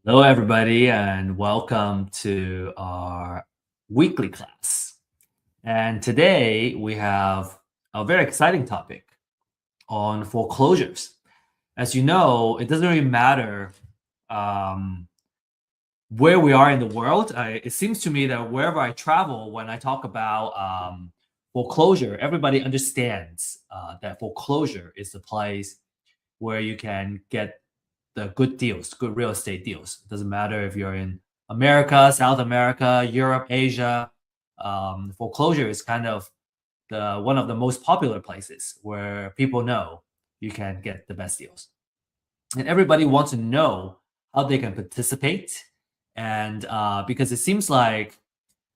Hello, everybody, and welcome to our weekly class. And today we have a very exciting topic on foreclosures. As you know, it doesn't really matter um, where we are in the world. It seems to me that wherever I travel, when I talk about foreclosure, everybody understands that foreclosure is the place where you can get the good deals, good real estate deals. It doesn't matter if you're in America, South America, Europe, Asia. Foreclosure is kind of the one of the most popular places where people know you can get the best deals, and everybody wants to know how they can participate. And because it seems like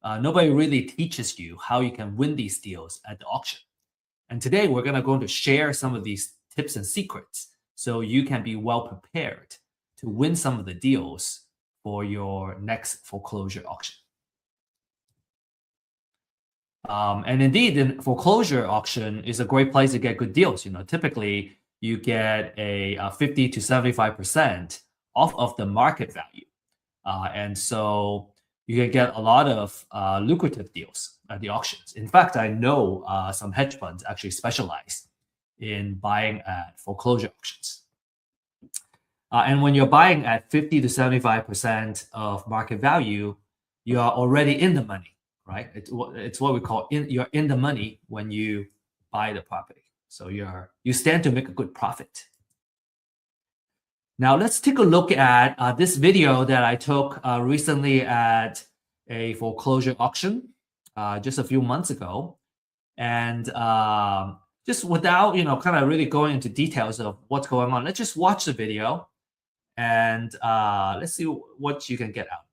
nobody really teaches you how you can win these deals at the auction. And today we're going to share some of these tips and secrets so you can be well prepared to win some of the deals for your next foreclosure auction. And indeed, the foreclosure auction is a great place to get good deals. Typically you get a 50 to 75% off of the market value. And so you can get a lot of lucrative deals at the auctions. In fact, I know some hedge funds actually specialize in buying at foreclosure auctions. And when you're buying at 50 to 75% of market value, you are already in the money, right? It's what we call you're in the money when you buy the property. So you stand to make a good profit. Now let's take a look at this video that I took recently at a foreclosure auction just a few months ago. And just without, kind of really going into details of what's going on, let's just watch the video and let's see what you can get out.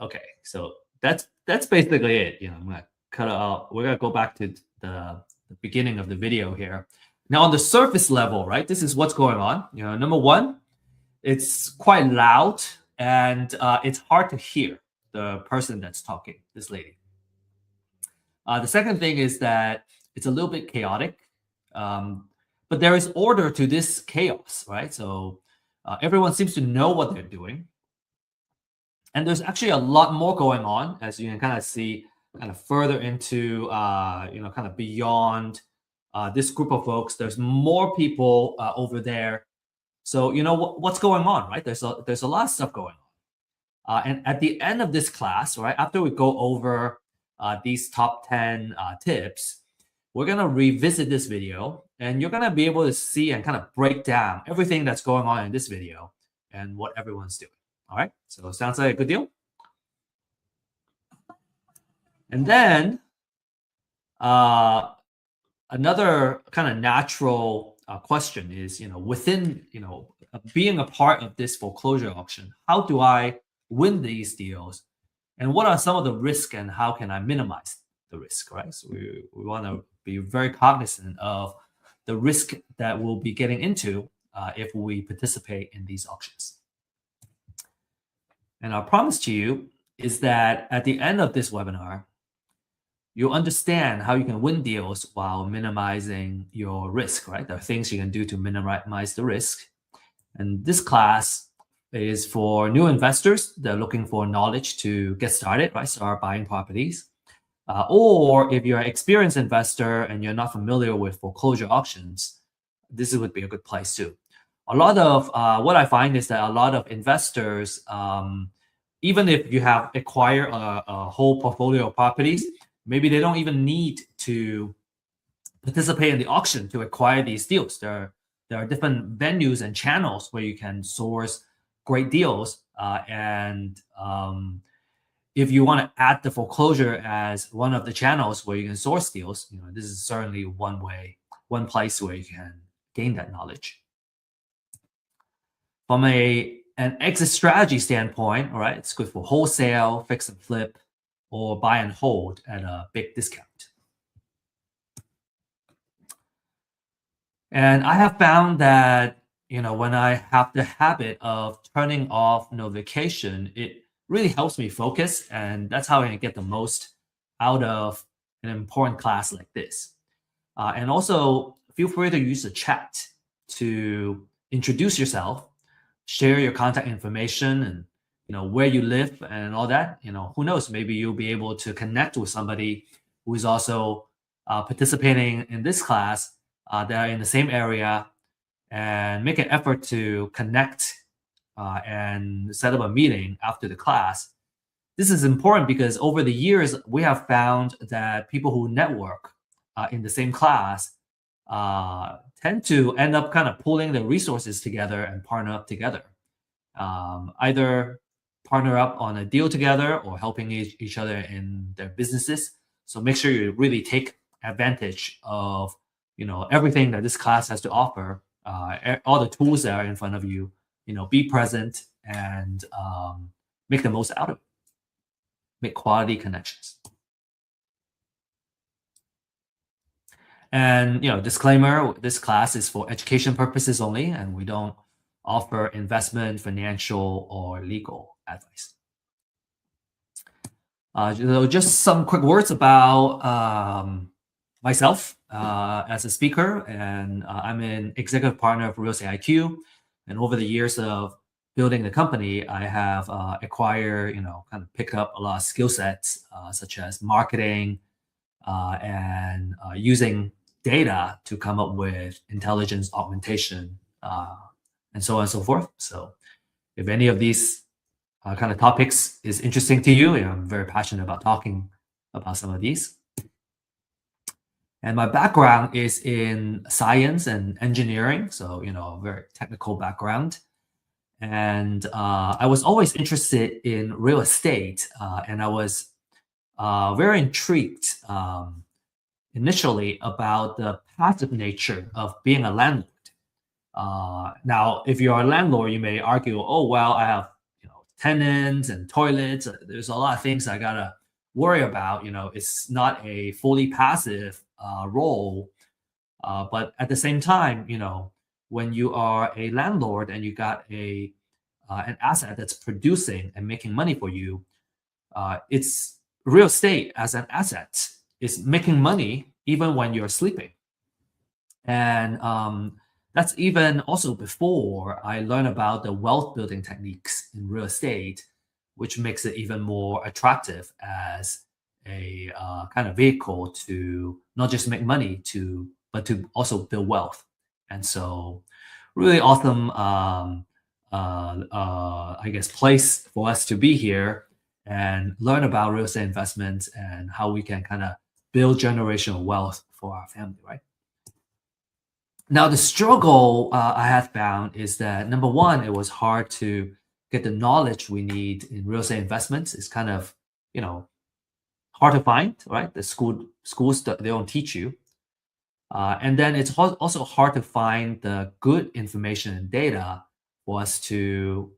Okay, so that's basically it. I'm gonna cut it out. We're gonna go back to the beginning of the video here. Now, on the surface level, right? This is what's going on. Number one, it's quite loud and it's hard to hear the person that's talking, this lady. The second thing is that it's a little bit chaotic, but there is order to this chaos, right? So everyone seems to know what they're doing. And there's actually a lot more going on, as you can kind of see, kind of further into, kind of beyond this group of folks. There's more people over there. So what's going on, right? There's a lot of stuff going on. And at the end of this class, right, after we go over these top 10 tips, we're gonna revisit this video, and you're gonna be able to see and kind of break down everything that's going on in this video and what everyone's doing. All right, so sounds like a good deal. And then another kind of natural question is, within, being a part of this foreclosure auction, how do I win these deals? And what are some of the risks and how can I minimize the risk, right? So we want to be very cognizant of the risk that we'll be getting into if we participate in these auctions. And our promise to you is that at the end of this webinar, you'll understand how you can win deals while minimizing your risk, right? There are things you can do to minimize the risk. And this class is for new investors that are looking for knowledge to get started, right? Start buying properties. Or if you're an experienced investor and you're not familiar with foreclosure auctions, this would be a good place too. A lot of what I find is that a lot of investors, even if you have acquired a whole portfolio of properties, maybe they don't even need to participate in the auction to acquire these deals. There are different venues and channels where you can source great deals. If you want to add the foreclosure as one of the channels where you can source deals, this is certainly one place where you can gain that knowledge. From an exit strategy standpoint, all right, it's good for wholesale, fix and flip, or buy and hold at a big discount. And I have found that, when I have the habit of turning off notification, it really helps me focus, and that's how I can get the most out of an important class like this. And also, feel free to use the chat to introduce yourself, share your contact information, and where you live and all that. Who knows? Maybe you'll be able to connect with somebody who is also participating in this class that are in the same area, and make an effort to connect and set up a meeting after the class. This is important because over the years, we have found that people who network in the same class tend to end up kind of pulling the resources together and partner up together. Either partner up on a deal together or helping each other in their businesses. So make sure you really take advantage of everything that this class has to offer, all the tools that are in front of you. Be present and make the most out of it. Make quality connections. And disclaimer: this class is for education purposes only, and we don't offer investment, financial, or legal advice. Just some quick words about myself as a speaker, and I'm an executive partner of Real Estate IQ. And over the years of building the company, I have acquired, kind of picked up a lot of skill sets, such as marketing and using data to come up with intelligence augmentation, and so on and so forth. So if any of these kind of topics is interesting to you, I'm very passionate about talking about some of these. And my background is in science and engineering, so a very technical background. And I was always interested in real estate, and I was very intrigued initially about the passive nature of being a landlord. Now, if you're a landlord, you may argue, "Oh, well, I have tenants and toilets. There's a lot of things I gotta worry about. It's not a fully passive role." But at the same time, when you are a landlord and you got an asset that's producing and making money for you, it's real estate as an asset is making money even when you're sleeping. And that's even also before I learned about the wealth building techniques in real estate, which makes it even more attractive as a kind of vehicle to not just make money, but to also build wealth. And so, really awesome, I guess, place for us to be here and learn about real estate investments and how we can kind of build generational wealth for our family, right? Now, the struggle I have found is that, number one, it was hard to get the knowledge we need in real estate investments. It's kind of, hard to find, right? The schools, they don't teach you. And then it's also hard to find the good information and data for us to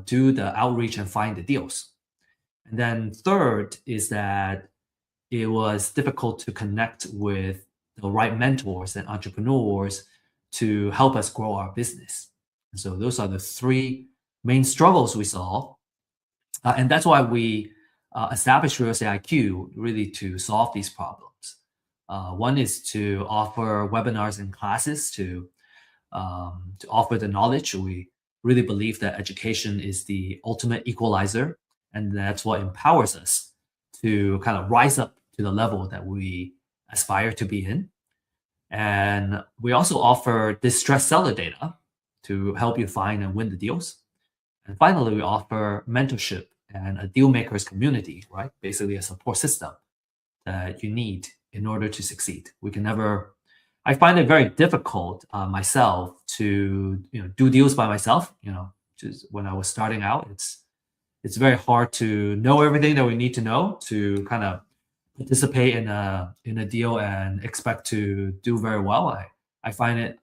do the outreach and find the deals. And then third is that it was difficult to connect with the right mentors and entrepreneurs to help us grow our business. And so those are the three main struggles we saw. And that's why we established Real Estate IQ, really to solve these problems. One is to offer webinars and classes to offer the knowledge. We really believe that education is the ultimate equalizer, and that's what empowers us to kind of rise up to the level that we aspire to be in. And we also offer distressed seller data to help you find and win the deals. And finally, we offer mentorship and a deal makers community, right? Basically a support system that you need in order to succeed. I find it very difficult myself to do deals by myself. Just when I was starting out, it's very hard to know everything that we need to know to kind of participate in a deal and expect to do very well. I find it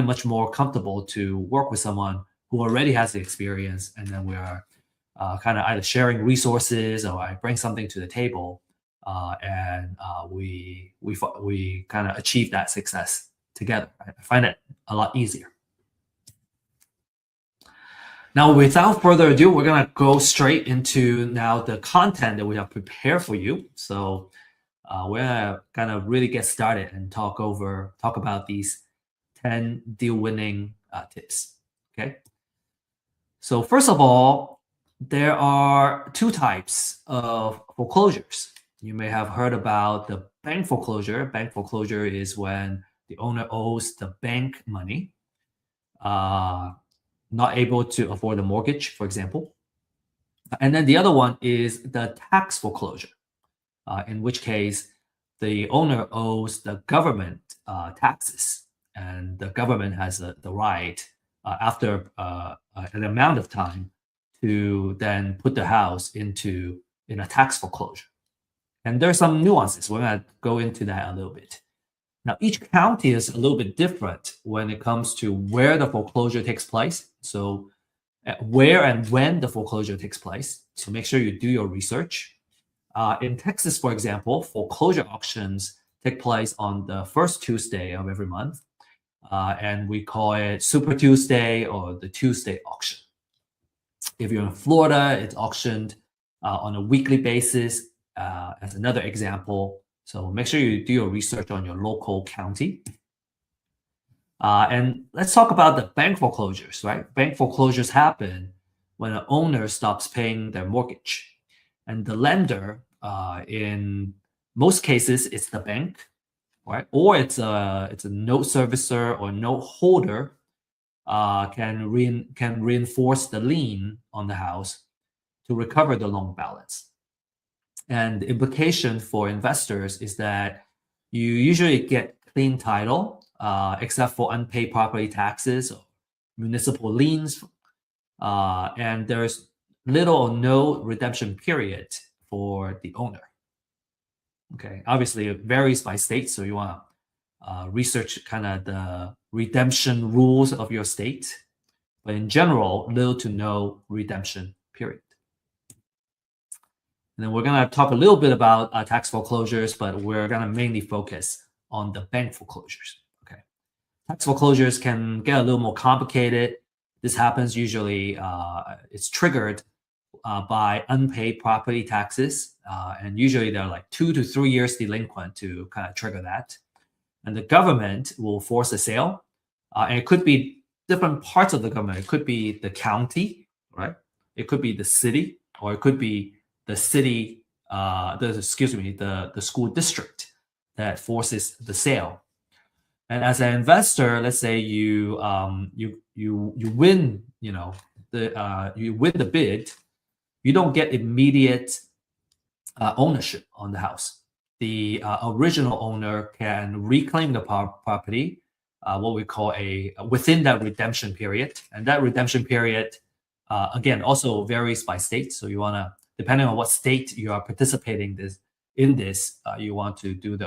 much more comfortable to work with someone who already has the experience, and then we are kind of either sharing resources or I bring something to the table, and we kind of achieve that success together. I find it a lot easier. Now, without further ado, we're gonna go straight into now the content that we have prepared for you. So we're gonna kind of really get started and talk about these 10 deal winning tips. Okay. So first of all, there are two types of foreclosures. You may have heard about the bank foreclosure. Bank foreclosure is when the owner owes the bank money, not able to afford a mortgage, for example. And then the other one is the tax foreclosure, in which case the owner owes the government taxes, and the government has the right after an amount of time to then put the house in a tax foreclosure. And there's some nuances. We're going to go into that a little bit. Now, each county is a little bit different when it comes to where the foreclosure takes place. So where and when the foreclosure takes place. So make sure you do your research. In Texas, for example, foreclosure auctions take place on the first Tuesday of every month. And we call it Super Tuesday or the Tuesday auction. If you're in Florida, it's auctioned on a weekly basis as another example. So make sure you do your research on your local county. And let's talk about the bank foreclosures, right? Bank foreclosures happen when an owner stops paying their mortgage. And the lender, in most cases, it's the bank, right? Or it's a note servicer or note holder can reinforce the lien on the house to recover the loan balance. And the implication for investors is that you usually get clean title, except for unpaid property taxes or municipal liens, and there's little or no redemption period for the owner. Okay, obviously it varies by state, so you want to research kind of the redemption rules of your state. But in general, little to no redemption period. And then we're going to talk a little bit about tax foreclosures, but we're going to mainly focus on the bank foreclosures. Okay, tax foreclosures can get a little more complicated. This happens usually, it's triggered by unpaid property taxes, and usually they're like 2 to 3 years delinquent to kind of trigger that. And the government will force a sale, and it could be different parts of the government. It could be the county, right? It could be the city, or it could be the city, the school district that forces the sale. And as an investor, let's say you win, you win the bid, you don't get immediate ownership on the house. The original owner can reclaim the property, what we call within that redemption period, and that redemption period, again, also varies by state. So you want to, depending on what state you are participating in this, you want to do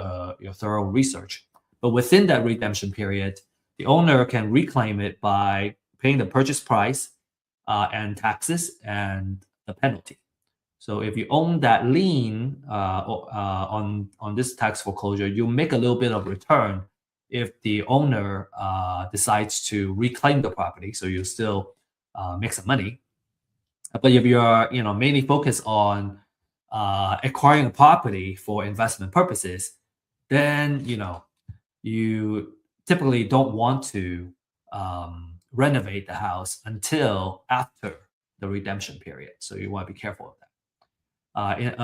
your thorough research. But within that redemption period, the owner can reclaim it by paying the purchase price and taxes and the penalty. So if you own that lien on this tax foreclosure, you make a little bit of return if the owner decides to reclaim the property. So you still make some money. But if you're mainly focused on acquiring a property for investment purposes, then you typically don't want to renovate the house until after the redemption period. So you want to be careful of that.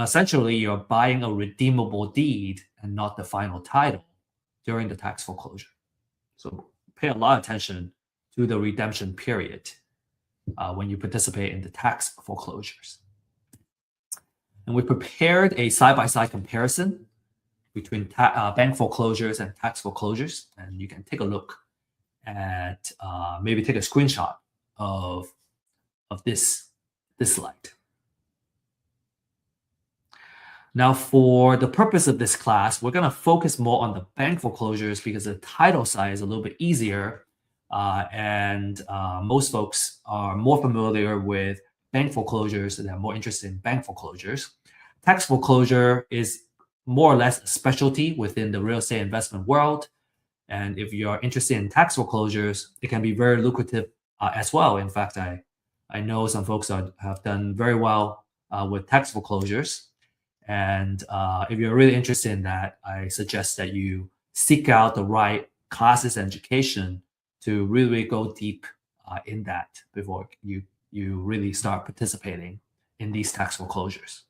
Essentially, you're buying a redeemable deed and not the final title during the tax foreclosure. So pay a lot of attention to the redemption period when you participate in the tax foreclosures. And we prepared a side-by-side comparison between bank foreclosures and tax foreclosures. And you can take a look at, maybe take a screenshot of this slide. Now, for the purpose of this class, we're going to focus more on the bank foreclosures because the title side is a little bit easier. And most folks are more familiar with bank foreclosures and they're more interested in bank foreclosures. Tax foreclosure is more or less a specialty within the real estate investment world. And if you're interested in tax foreclosures, it can be very lucrative as well. In fact, I I know some folks have done very well with tax foreclosures. And if you're really interested in that, I suggest that you seek out the right classes and education to really go deep in that before you really start participating in these tax foreclosures.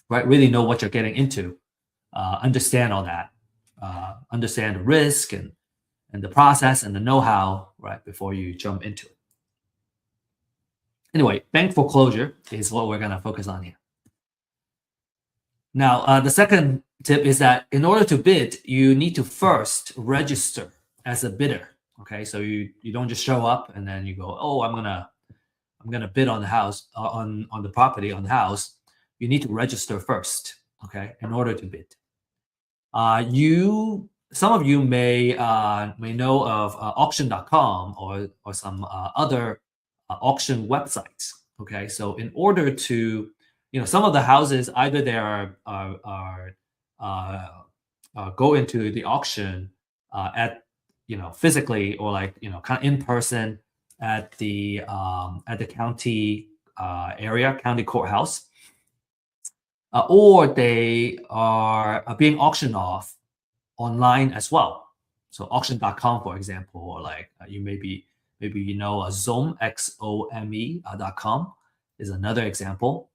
Right? Really know what you're getting into, understand all that, understand the risk and the process and the know-how, right, before you jump into it. Anyway, bank foreclosure is what we're going to focus on here. Now, the second tip is that in order to bid, you need to first register as a bidder. Okay, so you don't just show up and then you go, oh, I'm gonna bid on the house, on the property, on the house. You need to register first, okay, in order to bid. Some of you may know of auction.com or some other auction websites. Okay, so in order to, some of the houses either they are go into the auction at physically, or like kind of in person at the county area, county courthouse, or they are being auctioned off online as well. So auction.com, for example, or like you maybe Xome, XOME.com is another example.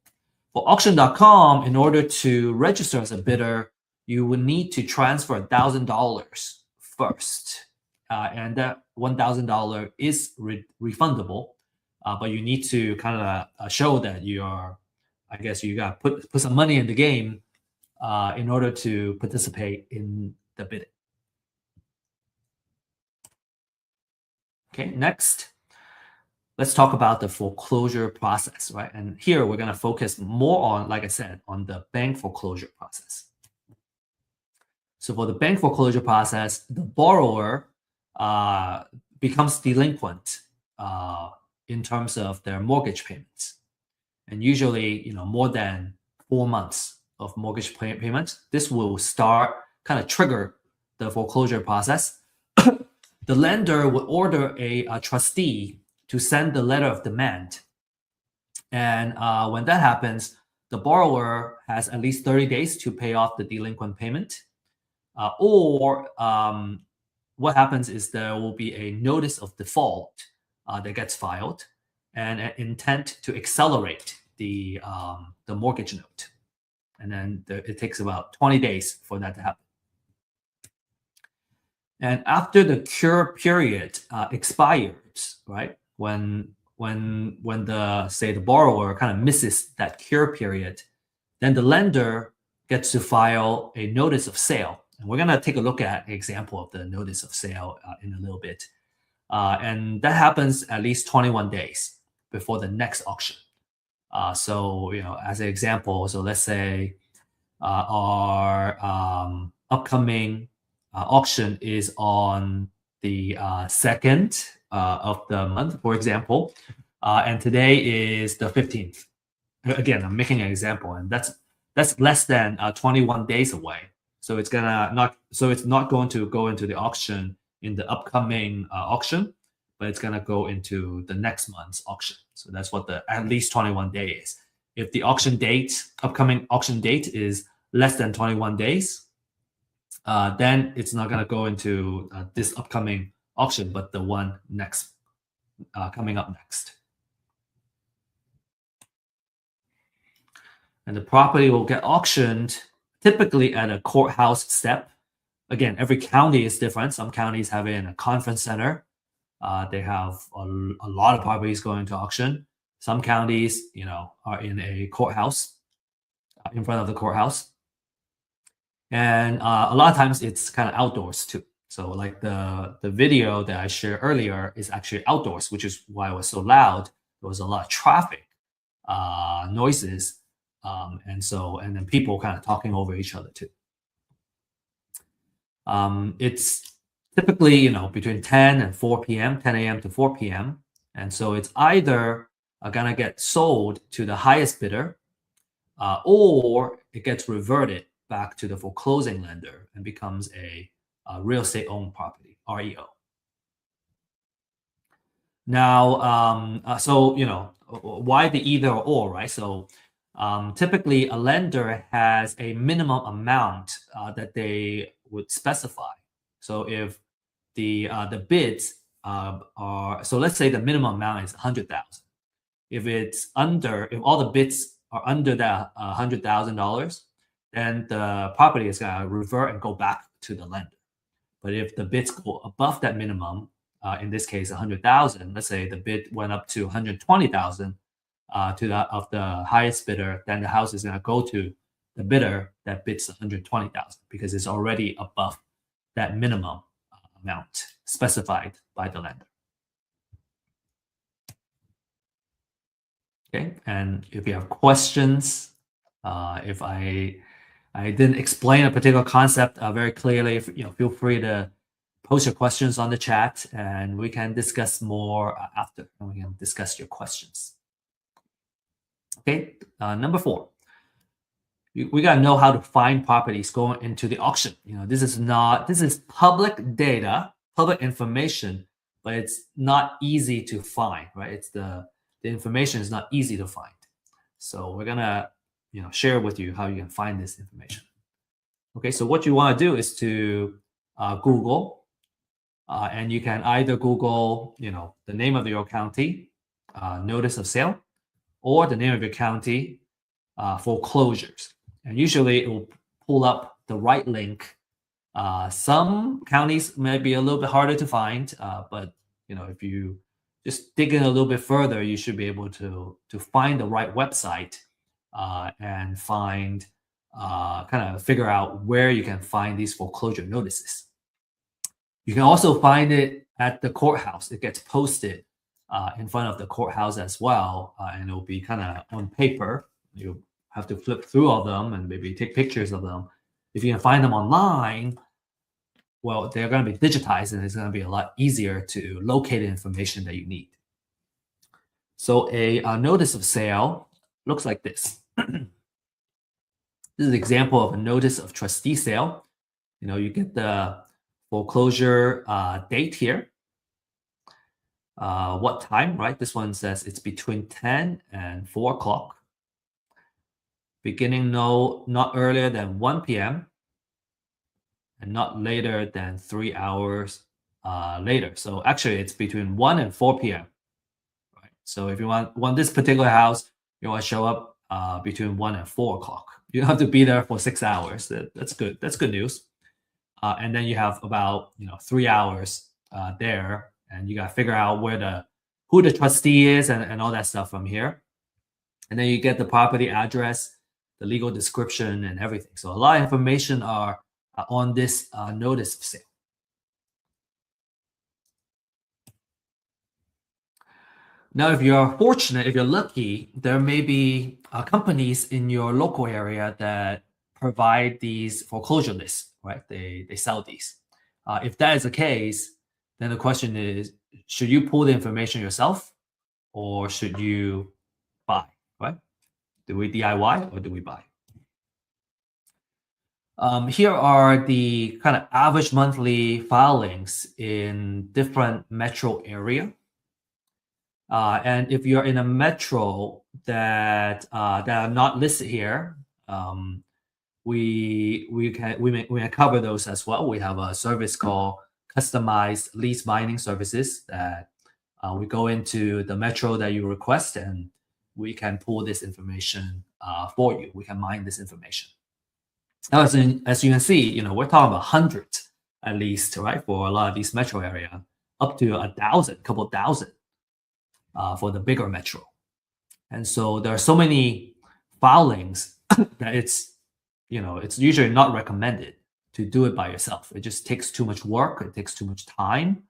For auction.com, in order to register as a bidder, you would need to transfer $1,000 first. And that $1,000 is refundable, but you need to kind of show that you are, I guess you got to put some money in the game in order to participate in the bidding. Okay, next, let's talk about the foreclosure process, right? And here we're going to focus more on, like I said, on the bank foreclosure process. So for the bank foreclosure process, the borrower becomes delinquent in terms of their mortgage payments. And usually, more than 4 months of mortgage payments, this will start kind of trigger the foreclosure process. The lender would order a trustee to send the letter of demand. And when that happens, the borrower has at least 30 days to pay off the delinquent payment. Or what happens is there will be a notice of default that gets filed and an intent to accelerate the mortgage note. And then it takes about 20 days for that to happen. And after the cure period expires, right, when the borrower kind of misses that cure period, then the lender gets to file a notice of sale. And we're going to take a look at an example of the notice of sale in a little bit. And that happens at least 21 days before the next auction. So, as an example, so let's say our upcoming auction is on the 2nd of the month, for example, and today is the 15th. Again, I'm making an example, and that's less than 21 days away. So it's not going to go into the auction in the upcoming auction, but it's gonna go into the next month's auction. So that's what the at least 21 days is. If the upcoming auction date is less than 21 days, then it's not gonna go into this upcoming auction, but the one next coming up next. And the property will get auctioned typically at a courthouse step. Again, every county is different. Some counties have it in a conference center. They have a lot of properties going to auction. Some counties, are in a courthouse, in front of the courthouse. And a lot of times it's kind of outdoors too. So like the video that I shared earlier is actually outdoors, which is why it was so loud. There was a lot of traffic, noises, and then people kind of talking over each other too. It's typically, between 10 and 4 p.m., 10 a.m. to 4 p.m. And so it's either gonna get sold to the highest bidder, or it gets reverted back to the foreclosing lender and becomes a real estate owned property, REO. Now, so why the either or, right? So typically, a lender has a minimum amount that they would specify. So if the bids are, so let's say the minimum amount is 100,000. If all the bids are under that $100,000, then the property is gonna revert and go back to the lender. But if the bids go above that minimum, in this case, 100,000, let's say the bid went up to 120,000 to the of the highest bidder, then the house is going to go to the bidder that bids 120,000 because it's already above that minimum amount specified by the lender. Okay, and if you have questions, if I didn't explain a particular concept very clearly, feel free to post your questions on the chat, and we can discuss more after, and we can discuss your questions. Okay, number 4, we gotta know how to find properties going into the auction. This is public data, public information, but it's not easy to find, right? It's the information is not easy to find. So we're gonna share with you how you can find this information. Okay, so what you want to do is to Google, and you can either Google the name of your county, notice of sale, or the name of your county, foreclosures, and usually it will pull up the right link. Some counties may be a little bit harder to find, but if you just dig in a little bit further, you should be able to find the right website and find kind of figure out where you can find these foreclosure notices. You can also find it at the courthouse. It gets posted in front of the courthouse as well, and it'll be kind of on paper. You have to flip through all of them and maybe take pictures of them. If you can find them online, well, they're going to be digitized, and it's going to be a lot easier to locate the information that you need. So a notice of sale looks like this. This is an example of a notice of trustee sale. You get the foreclosure date here. What time, right? This one says it's between 10 and 4 o'clock. Beginning not earlier than 1 p.m. and not later than 3 hours later. So actually, it's between 1 and 4 p.m. Right? So if you want this particular house, you want to show up between 1 and 4 o'clock. You don't have to be there for 6 hours. That's good. That's good news. And then you have about 3 hours there, and you got to figure out who the trustee is and all that stuff from here. And then you get the property address, the legal description, and everything. So a lot of information are on this notice of sale. Now, if you're fortunate, if you're lucky, there may be companies in your local area that provide these foreclosure lists, right? They sell these. If that is the case, then the question is, should you pull the information yourself, or should you buy, right? Do we DIY or do we buy? Here are the kind of average monthly filings in different metro area. And if you're in a metro that are not listed here, we can cover those as well. We have a service called customized lease binding services that we go into the metro that you request, and we can pull this information for you. We can mine this information. Now, as you can see, we're talking about hundreds at least, right? For a lot of these metro area, up to 1,000, couple thousand for the bigger metro. And so there are so many filings that it's usually not recommended to do it by yourself. It just takes too much work. It takes too much time.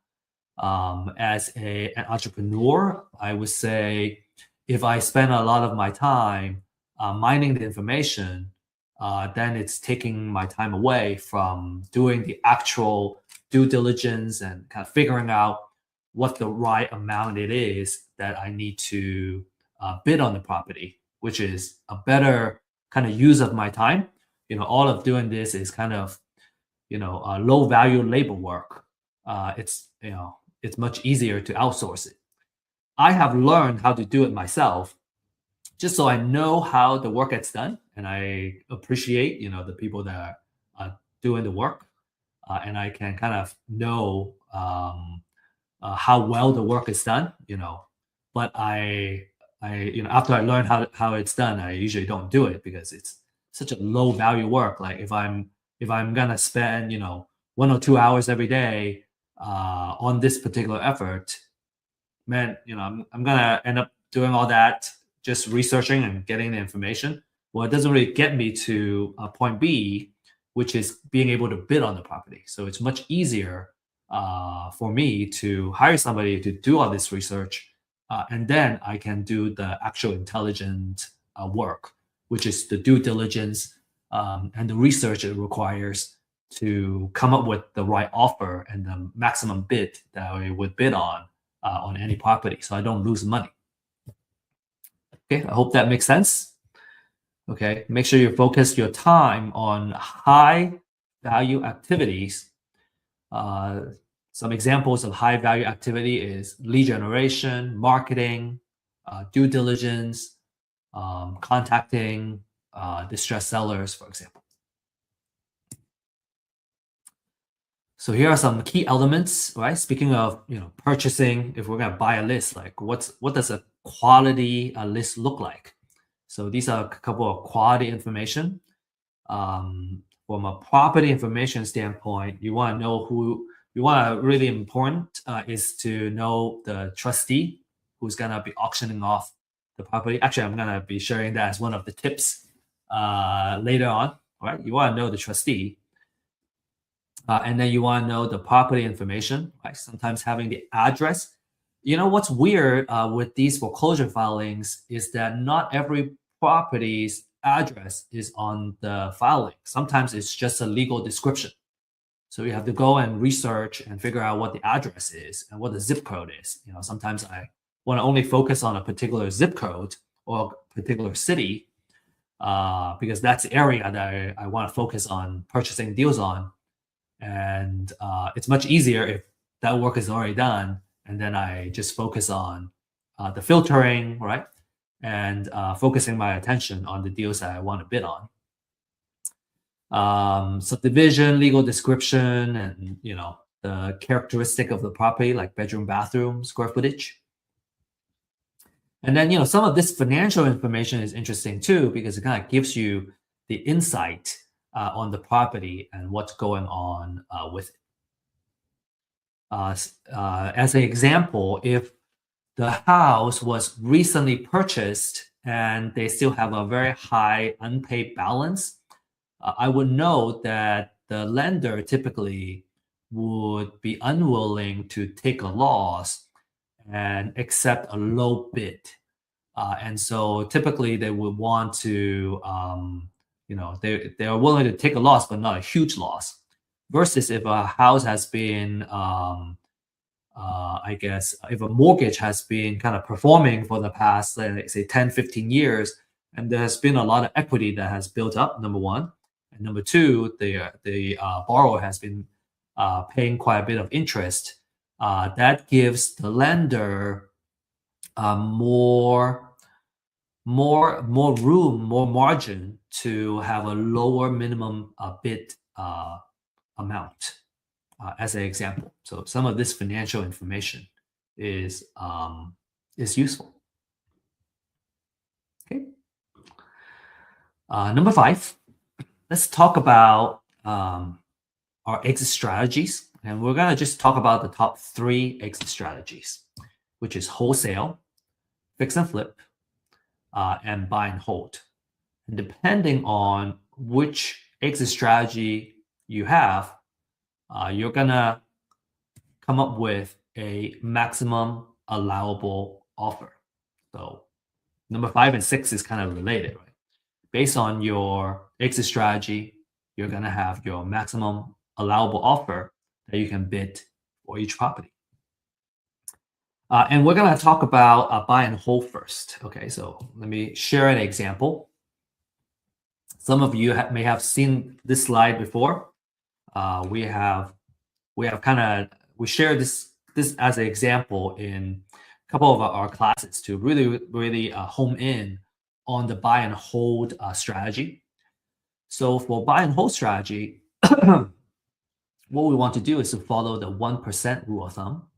As an entrepreneur, I would say if I spend a lot of my time mining the information, then it's taking my time away from doing the actual due diligence and kind of figuring out what the right amount it is that I need to bid on the property, which is a better kind of use of my time. All of doing this is kind of, low value labor work. It's much easier to outsource it. I have learned how to do it myself, just so I know how the work gets done, and I appreciate, the people that are doing the work, and I can kind of know how well the work is done. But after I learn how it's done, I usually don't do it because it's such a low value work. Like if I'm gonna spend 1 or 2 hours every day on this particular effort, man, I'm gonna end up doing all that, just researching and getting the information. Well, it doesn't really get me to point B, which is being able to bid on the property. So it's much easier for me to hire somebody to do all this research, and then I can do the actual intelligent work, which is the due diligence and the research it requires to come up with the right offer and the maximum bid that I would bid on any property, so I don't lose money. Okay, I hope that makes sense. Okay, make sure you focus your time on high value activities. Some examples of high value activity is lead generation, marketing, due diligence, contacting distressed sellers, for example. So here are some key elements, right? Speaking of purchasing, if we're gonna buy a list, like what does a quality list look like? So these are a couple of quality information. From a property information standpoint, you want to know who you want to really important is to know the trustee who's gonna be auctioning off the property. Actually, I'm gonna be sharing that as one of the tips later on. Right? You want to know the trustee. And then you want to know the property information, right? Sometimes having the address. What's weird with these foreclosure filings is that not every property's address is on the filing. Sometimes it's just a legal description. So you have to go and research and figure out what the address is and what the zip code is. Sometimes I want to only focus on a particular zip code or a particular city because that's the area that I want to focus on purchasing deals on. And it's much easier if that work is already done, and then I just focus on the filtering, right? And focusing my attention on the deals that I want to bid on. Subdivision, legal description, and the characteristic of the property, like bedroom, bathroom, square footage. And then some of this financial information is interesting too, because it kind of gives you the insight on the property and what's going on with it. As an example, if the house was recently purchased and they still have a very high unpaid balance, I would know that the lender typically would be unwilling to take a loss and accept a low bid. And so typically they would want to they are willing to take a loss, but not a huge loss. Versus if a house has been, I guess, if a mortgage has been kind of performing for the past, let's say 10, 15 years, and there has been a lot of equity that has built up, number one. And number two, the borrower has been paying quite a bit of interest. That gives the lender more room, more margin to have a lower minimum bid amount, as an example. So some of this financial information is useful. Okay. Number 5, let's talk about our exit strategies, and we're gonna just talk about the top 3 exit strategies, which is wholesale, fix and flip, and buy and hold. And depending on which exit strategy you have, you're gonna come up with a maximum allowable offer. So number 5 and 6 is kind of related, right? Based on your exit strategy, you're gonna have your maximum allowable offer that you can bid for each property. And we're gonna talk about buy and hold first. Okay, so let me share an example. Some of you may have seen this slide before. We shared this as an example in couple of our classes to really home in on the buy and hold strategy. So for buy and hold strategy, what we want to do is to follow the 1% rule of thumb.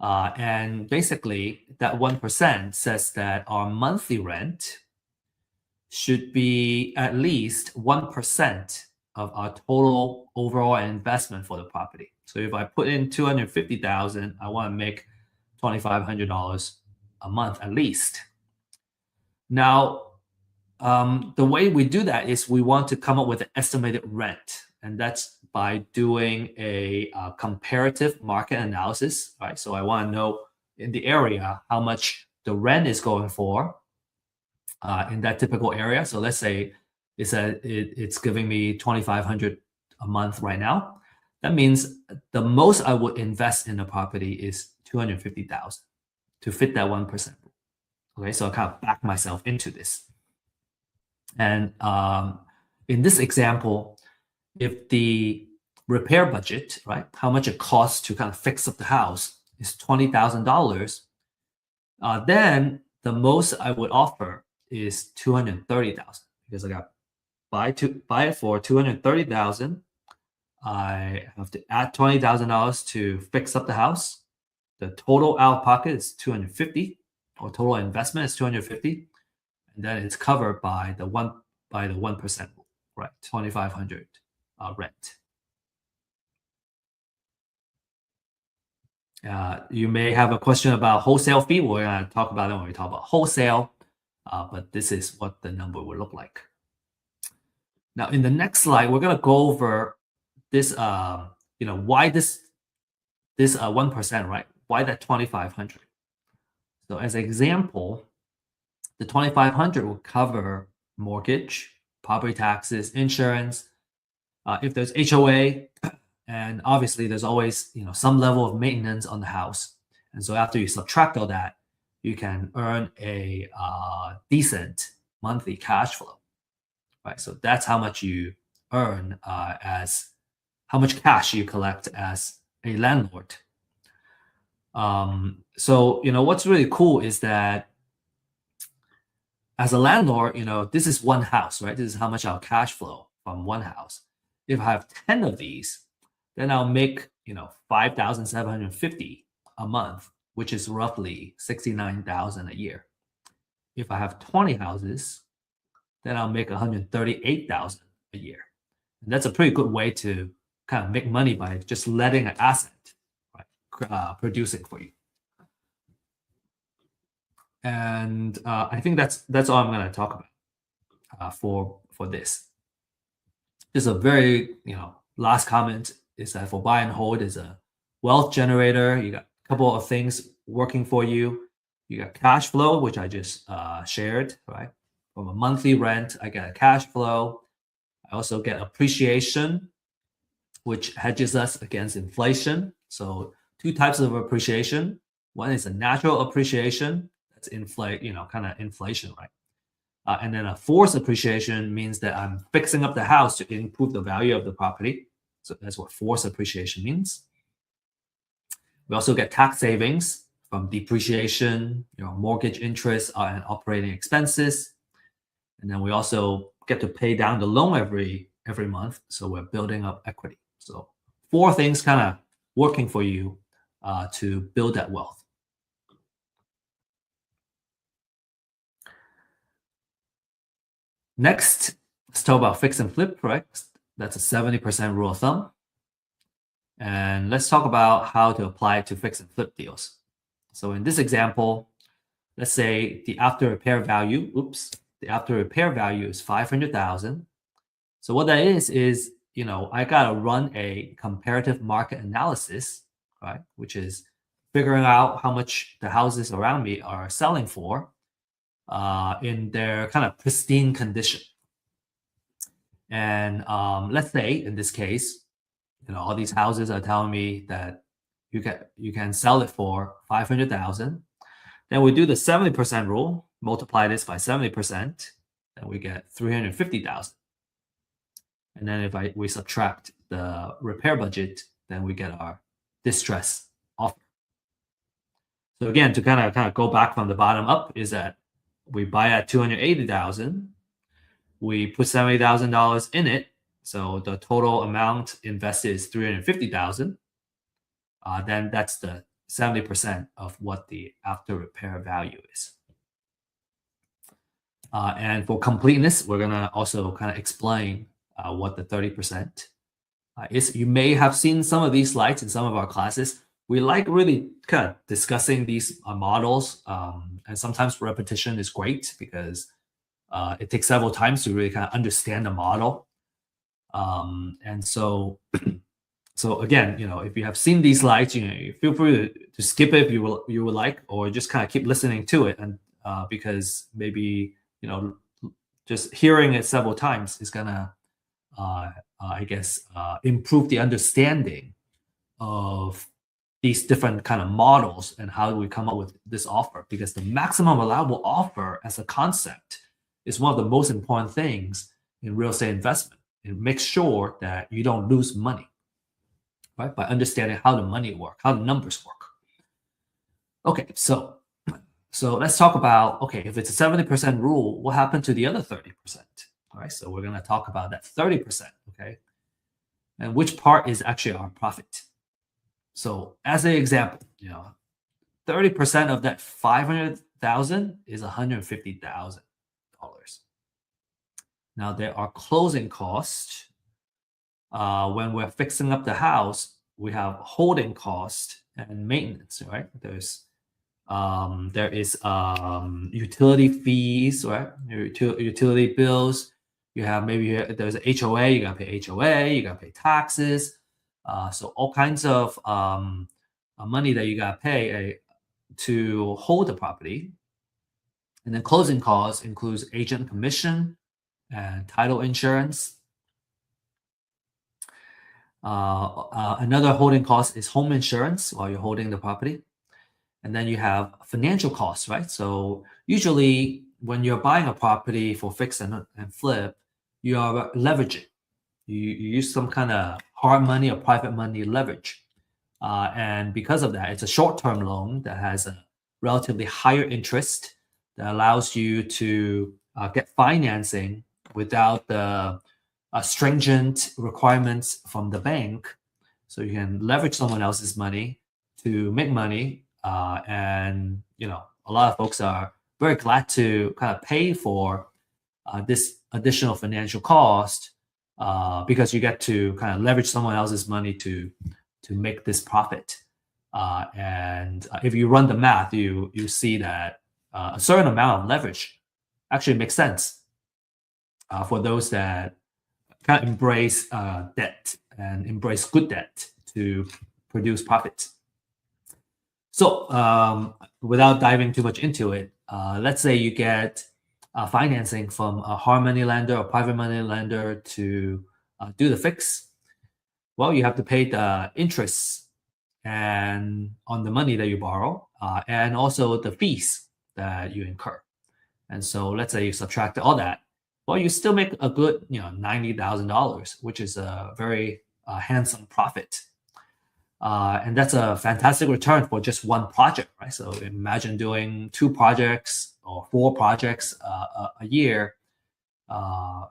And basically, that 1% says that our monthly rent should be at least 1% of our total overall investment for the property. So if I put in $250,000, I want to make $2,500 a month at least. Now, the way we do that is we want to come up with an estimated rent, and that's by doing a comparative market analysis, right? So I want to know in the area how much the rent is going for in that typical area. So let's say it's giving me $2,500 a month right now. That means the most I would invest in the property is $250,000 to fit that 1%. Okay, so I kind of back myself into this. And in this example, if the repair budget, right, how much it costs to kind of fix up the house is $20,000, then the most I would offer is $230,000 because I got buy it for $230,000. I have to add $20,000 to fix up the house. The total out of pocket is $250,000, or total investment is $250,000, and then it's covered by the 1% rule, right? $2,500 rent. You may have a question about wholesale fee. We're going to talk about it when we talk about wholesale, but this is what the number will look like. Now, in the next slide, we're going to go over this, why this 1%, right? Why that 2,500? So as an example, the 2,500 will cover mortgage, property taxes, insurance, if there's HOA, and obviously there's always some level of maintenance on the house. And so after you subtract all that, you can earn a decent monthly cash flow, right? So that's how much you earn as how much cash you collect as a landlord. So what's really cool is that as a landlord, this is one house, right? This is how much I'll cash flow from one house. If I have 10 of these, then I'll make $5,750 a month, which is roughly $69,000 a year. If I have 20 houses, then I'll make $138,000 a year. And that's a pretty good way to kind of make money by just letting an asset, right, producing for you. And I think that's all I'm going to talk about for this. Just a very last comment is that for buy and hold is a wealth generator. You got a couple of things working for you. You got cash flow, which I just shared, right? From a monthly rent, I get a cash flow. I also get appreciation, which hedges us against inflation. So two types of appreciation. One is a natural appreciation. That's kind of inflation, right? And then a forced appreciation means that I'm fixing up the house to improve the value of the property. So that's what forced appreciation means. We also get tax savings from depreciation, mortgage interest and operating expenses. And then we also get to pay down the loan every month. So we're building up equity. So 4 things kind of working for you to build that wealth. Next, let's talk about fix and flip, right? That's a 70% rule of thumb. And let's talk about how to apply it to fix and flip deals. So in this example, let's say the after repair value is 500,000. So what that is I gotta run a comparative market analysis, right? Which is figuring out how much the houses around me are selling for in their kind of pristine condition. And let's say in this case, all these houses are telling me that you can sell it for 500,000. Then we do the 70% rule, multiply this by 70%, then we get 350,000. And then if we subtract the repair budget, then we get our distress offer. So again, to kind of go back from the bottom up is that we buy at 280,000, we put $70,000 in it, so the total amount invested is 350,000. Then that's the 70% of what the after repair value is. And for completeness, we're gonna also kind of explain what the 30% is. You may have seen some of these slides in some of our classes. We like really kind of discussing these models, and sometimes repetition is great because it takes several times to really kind of understand the model. And so, so again, if you have seen these slides, feel free to skip it if you would like, or just kind of keep listening to it, and because maybe just hearing it several times is gonna, I guess, improve the understanding of these different kind of models and how do we come up with this offer. Because the maximum allowable offer as a concept is one of the most important things in real estate investment. It makes sure that you don't lose money, right? By understanding how the money work, how the numbers work. Okay, so let's talk about, okay, if it's a 70% rule, what happened to the other 30%? All right, so we're going to talk about that 30%, okay? And which part is actually our profit. So as an example, 30% of that 500,000 is $150,000. Now there are closing costs. When we're fixing up the house, we have holding cost and maintenance, right? There is utility fees, right? Utility bills. You have there's a HOA. You gotta pay HOA. You gotta pay taxes. So all kinds of money that you gotta pay to hold the property. And then closing costs includes agent commission and title insurance. Another holding cost is home insurance while you're holding the property. And then you have financial costs, right? So usually when you're buying a property for fix and flip, you are leveraging. You use some kind of hard money or private money leverage. And because of that, it's a short-term loan that has a relatively higher interest that allows you to get financing without the stringent requirements from the bank. So you can leverage someone else's money to make money. And a lot of folks are very glad to kind of pay for this additional financial cost because you get to kind of leverage someone else's money to make this profit. And if you run the math, you see that a certain amount of leverage actually makes sense for those that kind of embrace debt and embrace good debt to produce profits. So without diving too much into it, let's say you get financing from a hard money lender or private money lender to do the fix. Well, you have to pay the interest and on the money that you borrow, and also the fees that you incur. And so let's say you subtract all that. Well, you still make a good, $90,000, which is a very handsome profit. And that's a fantastic return for just one project, right? So imagine doing 2 projects or 4 projects a year.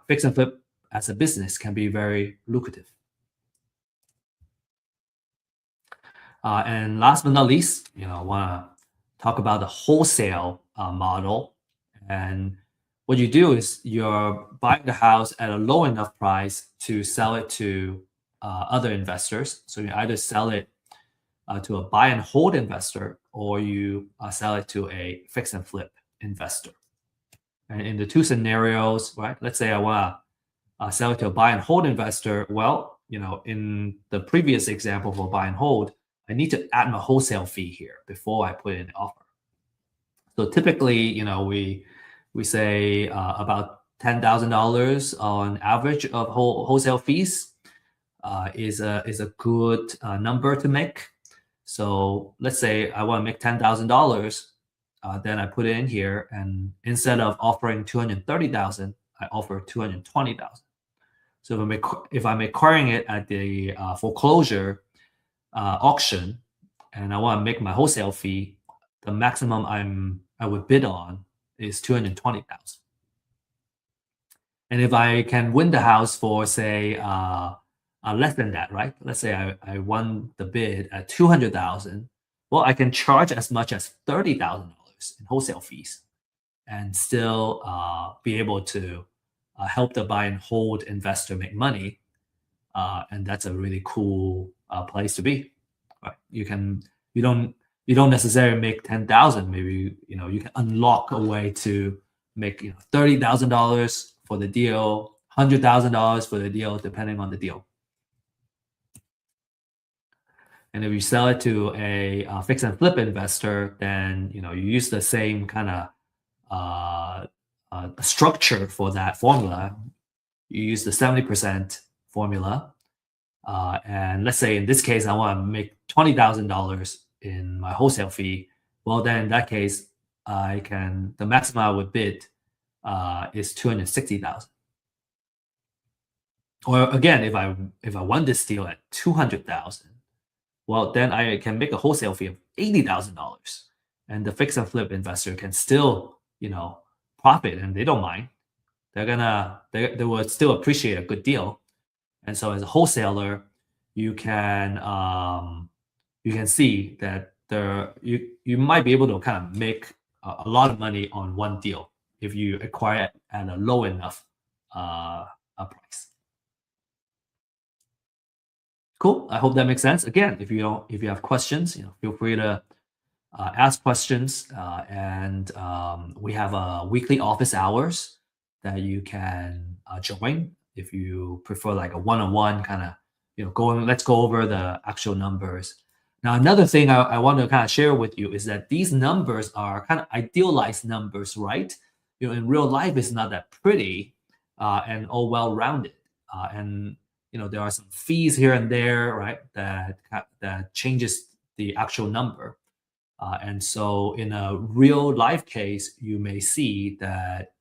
Fix and flip as a business can be very lucrative. And last but not least, I want to talk about the wholesale model. And what you do is you're buying the house at a low enough price to sell it to other investors. So you either sell it to a buy and hold investor, or you sell it to a fix and flip investor. And in the 2 scenarios, right? Let's say I want to sell it to a buy and hold investor. Well, in the previous example for buy and hold, I need to add my wholesale fee here before I put in the offer. So typically, we say about $10,000 on average of wholesale fees is a good number to make. So let's say I want to make $10,000, then I put it in here, and instead of offering $230,000, I offer $220,000. So if I'm acquiring it at the foreclosure auction, and I want to make my wholesale fee the maximum I would bid on is 220,000. And if I can win the house for say less than that, right? Let's say I won the bid at 200,000. Well, I can charge as much as $30,000 in wholesale fees and still be able to help the buy and hold investor make money. And that's a really cool place to be. Right? You don't necessarily make 10,000. Maybe you can unlock a way to make $30,000 for the deal, $100,000 for the deal, depending on the deal. And if you sell it to a fix and flip investor, then you use the same kind of structure for that formula. You use the 70% formula. And let's say in this case, I want to make $20,000 in my wholesale fee. Well, then in that case, the maximum I would bid is 260,000. Or again, if I won this deal at 200,000, well, then I can make a wholesale fee of $80,000, and the fix and flip investor can still profit, and they don't mind. They will still appreciate a good deal. And so as a wholesaler, you can see that you might be able to kind of make a lot of money on one deal if you acquire it at a low enough price. Cool. I hope that makes sense. Again, if you have questions, feel free to ask questions. And we have weekly office hours that you can join if you prefer like a one-on-one kind of let's go over the actual numbers. Now, another thing I want to kind of share with you is that these numbers are kind of idealized numbers, right? In real life, it's not that pretty and all well-rounded. And there are some fees here and there, right? That changes the actual number. And so in a real life case, you may see that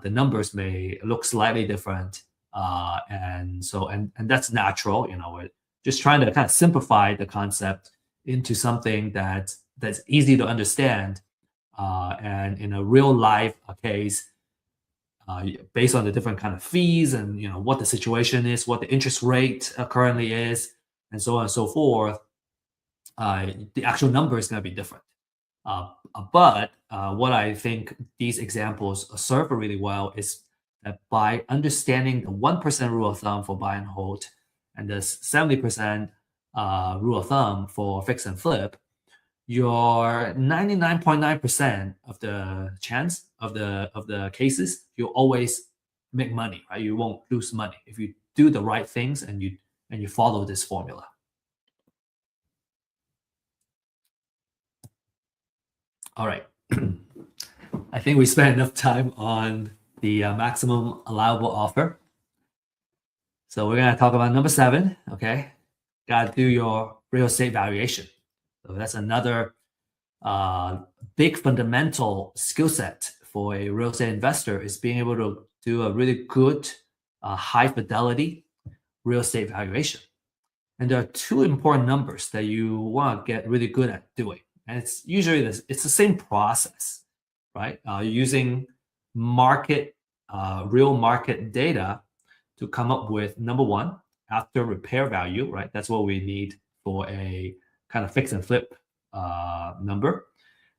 the numbers may look slightly different. And that's natural. We're just trying to kind of simplify the concept into something that's easy to understand. And in a real life case, based on the different kind of fees and what the situation is, what the interest rate currently is, and so on and so forth, the actual number is going to be different. But what I think these examples serve really well is that by understanding the 1% rule of thumb for buy and hold and the 70% rule of thumb for fix and flip, your 99.9% of the chance of the cases, you always make money, right? You won't lose money if you do the right things and you follow this formula. All right. I think we spent enough time on the maximum allowable offer. So we're going to talk about number 7, okay? Got to do your real estate valuation. So that's another big fundamental skill set for a real estate investor is being able to do a really good high fidelity real estate valuation. And there are 2 important numbers that you want to get really good at doing. And it's usually it's the same process, right? Using real market data to come up with number 1, after repair value, right? That's what we need for a kind of fix and flip number.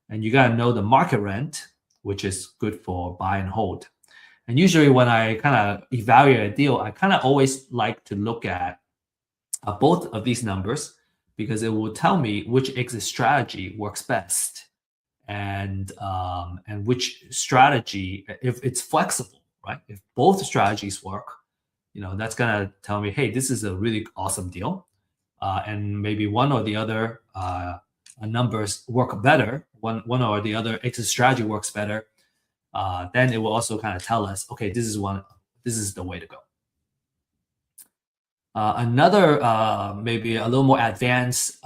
And you got to know the market rent, which is good for buy and hold. And usually when I kind of evaluate a deal, I kind of always like to look at both of these numbers because it will tell me which exit strategy works best and which strategy, if it's flexible, right? If both strategies work, that's going to tell me, hey, this is a really awesome deal. And maybe one or the other numbers work better, one or the other exit strategy works better, then it will also kind of tell us, okay, this is the way to go. Another maybe a little more advanced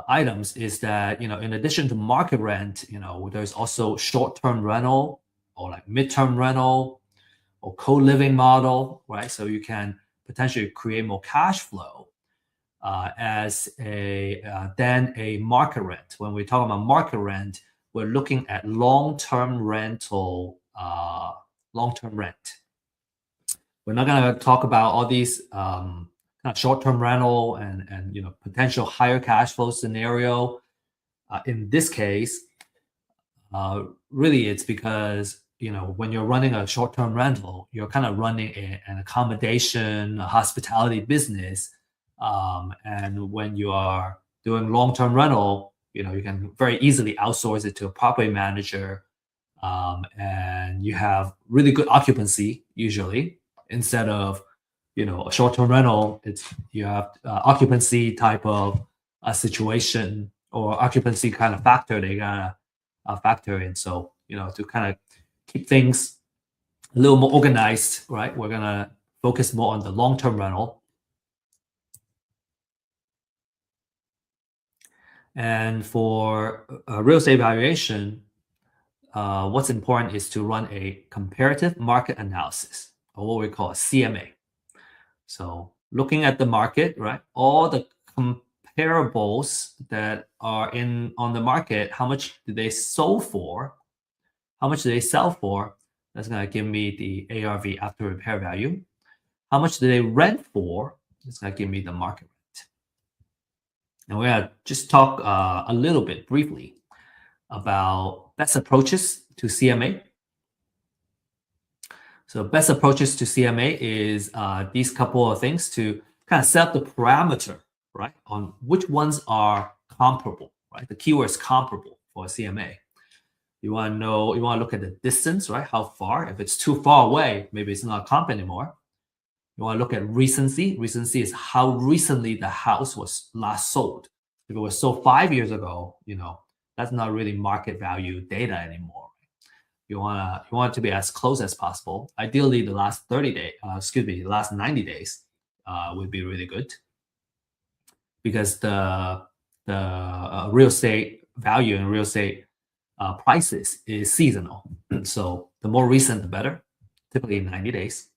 items is that in addition to market rent, there's also short-term rental or like mid-term rental or co-living model, right? So you can potentially create more cash flow as a than a market rent. When we talk about market rent, we're looking at long-term rental, long-term rent. We're not going to talk about all these kind of short-term rental and potential higher cash flow scenario. In this case, really it's because when you're running a short-term rental, you're kind of running an accommodation, a hospitality business, and when you are doing long-term rental, you can very easily outsource it to a property manager, and you have really good occupancy usually instead of a short-term rental. You have occupancy type of a situation or occupancy kind of factor they gotta factor in. So to kind of keep things a little more organized, right? We're gonna focus more on the long-term rental. And for real estate valuation, what's important is to run a comparative market analysis, or what we call a CMA. So looking at the market, right? All the comparables that are on the market, how much do they sell for? How much do they sell for? That's going to give me the ARV, after repair value. How much do they rent for? It's going to give me the market rent. And we're going to just talk a little bit briefly about best approaches to CMA. So best approaches to CMA is these couple of things to kind of set up the parameter, right, on which ones are comparable, right? The keyword is comparable for a CMA. You want to know, you want to look at the distance, right? How far? If it's too far away, maybe it's not a comp anymore. You want to look at recency. Recency is how recently the house was last sold. If it was sold 5 years ago, that's not really market value data anymore. You want it to be as close as possible. Ideally, the last 30 days, the last 90 days would be really good, because the real estate value and real estate prices is seasonal. So the more recent, the better, typically 90 days.